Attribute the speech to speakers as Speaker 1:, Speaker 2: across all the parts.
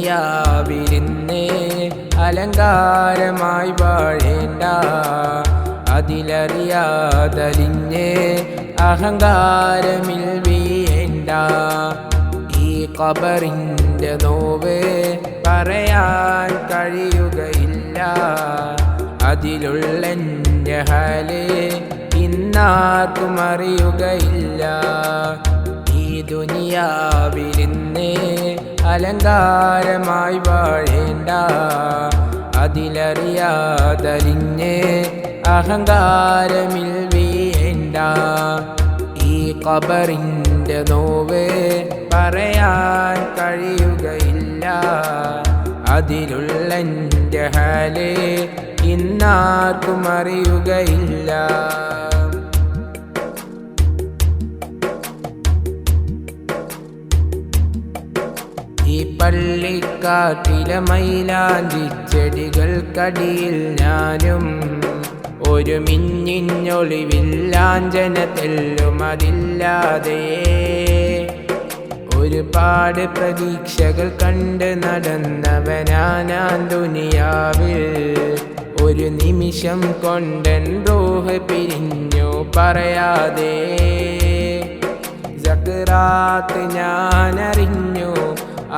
Speaker 1: ദുനിയാവിലിന്ന് അലങ്കാരമായി വാഴേണ്ട, അതിലറിയാതലിഞ്ഞ് അഹങ്കാരമിൽ വീഴേണ്ട. ഈ ഖബറിൻ്റെ നോവ് പറയാൻ കഴിയുകയില്ല, അതിലുള്ള ഹാല് ഇന്നാർക്കും അറിയുകയില്ല. ഈ ദുനിയാവിലിന്ന് അലങ്കാരമായി വാഴേണ്ട, അതിലറിയാതലിഞ്ഞ് അഹങ്കാരമിൽ വീഴേണ്ട. ഈ ഖബറിൻ്റെ നോവ് പറയാൻ കഴിയുകയില്ല, അതിലുള്ള ഹാല് ഇന്നാർക്കും അറിയുകയില്ല. ഈ പള്ളിക്കാട്ടിലെ മൈലാഞ്ചി ചെടികൾക്കടിയിൽ ഞാനും ഒരു മിന്നിഞ്ഞൊളിവില്ലാഞ്ചന തെല്ലും അതില്ലാതെ ഒരുപാട് പ്രതീക്ഷകൾ കണ്ട് നടന്നവനാൻ ദുനിയാവിൽ. ഒരു നിമിഷം കൊണ്ടൻ റൂഹ് പിരിഞ്ഞു പറയാതെ. സക്റാത്ത് ഞാനറിഞ്ഞു,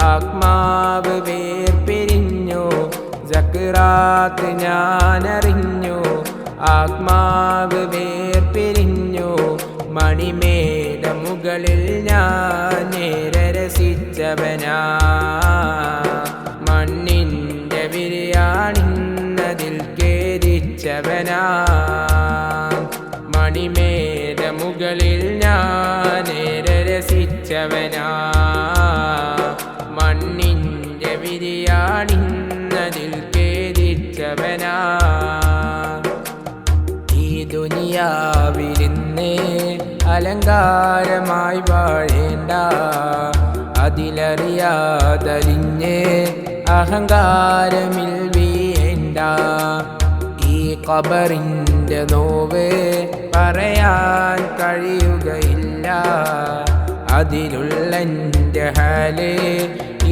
Speaker 1: ആത്മാവ് വേർപിരിഞ്ഞു. സക്റാത്ത് ഞാനറിഞ്ഞു, ആത്മാവ് വേർപിരിഞ്ഞു. മണിമേട മുകളിൽ ഞാൻ നേരെ രസിച്ചവനാ, മണ്ണിൻ്റെ ബിരിയാണിന്നതിൽ കേരിച്ചവനാ. മണിമേട മുകളിൽ ഞാൻ നേരെ രസിച്ചവനാ, മണ്ണിൻ്റെ ബിരിയാണിന്നതിൽ കേരിച്ചവനാ. ഈ ദുനിയാവിലിന്ന് അലങ്കാരമായി വാഴേണ്ട, അതിലറിയാതലിഞ്ഞ് അഹങ്കാരമിൽ വീഴേണ്ട. ഈ ഖബറിൻ്റെ നോവ് പറയാൻ കഴിയുകയില്ല, അതിലുള്ള ഹാല്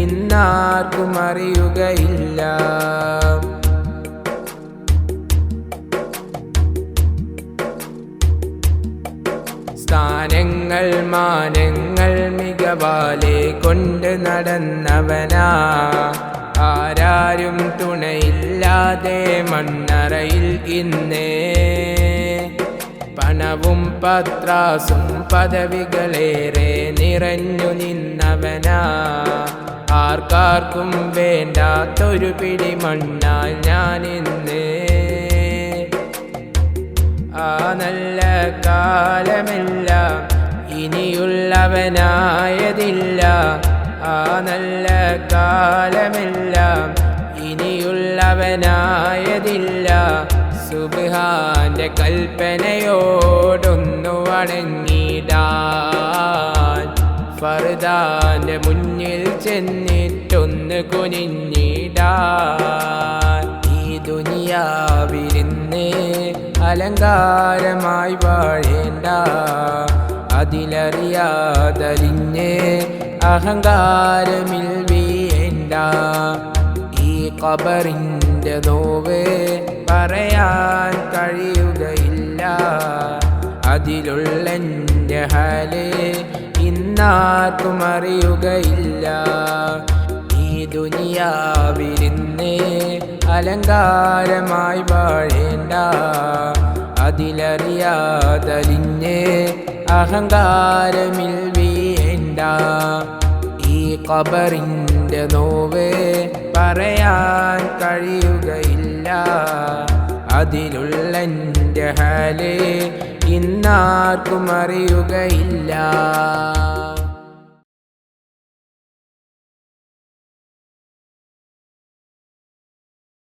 Speaker 1: ഇന്നാർക്കും അറിയുകയില്ല. സ്ഥാനങ്ങൾ മാനങ്ങൾ മികവാലെ കൊണ്ട് നടന്നവനാ, ആരാരും തുണയില്ലാതെ മണ്ണറയിൽ ഇന്ന്. പണവും പത്രാസും പദവികളേറെ നിറഞ്ഞു നിന്നവനാ, ആർക്കാർക്കും വേണ്ടാത്തൊരു പിടി മണ്ണാൽ ഞാനിന്ന്. ആ നല്ല കാലമെല്ലാം ഇനിയുള്ളവനായതില്ല, ആ നല്ല കാലമെല്ലാം ഇനിയുള്ളവനായതില്ല. സുബ്ഹാന്റെ കൽപ്പനയോടൊന്നു വണങ്ങിടാൻ, ഫർദാന്റെ മുന്നിൽ ചെന്നിട്ടൊന്ന് കുനിഞ്ഞിടാൻ. ഈ ദുനിയാവിലിന്ന് അലങ്കാരമായി വാഴേണ്ട, അതിലറിയാതലിഞ്ഞ് അഹങ്കാരമിൽ വീഴേണ്ട. ഈ ഖബറിൻ്റെ നോവ് പറയാൻ കഴിയുകയില്ല, അതിലുള്ള ഹാല് ഇന്നാർക്കും അറിയുകയില്ല. ഈ ദുനിയാവിലിന്ന് അലങ്കാരമായി വാഴേണ്ട, അതിലറിയാതലിഞ്ഞ് അഹങ്കാരമിൽ വീഴേണ്ട. ഈ ഖബറിൻ്റെ നോവ് പറയാൻ കഴിയുകയില്ല, അതിലുള്ള ഹാല് ഇന്നാർക്കും അറിയുകയില്ല.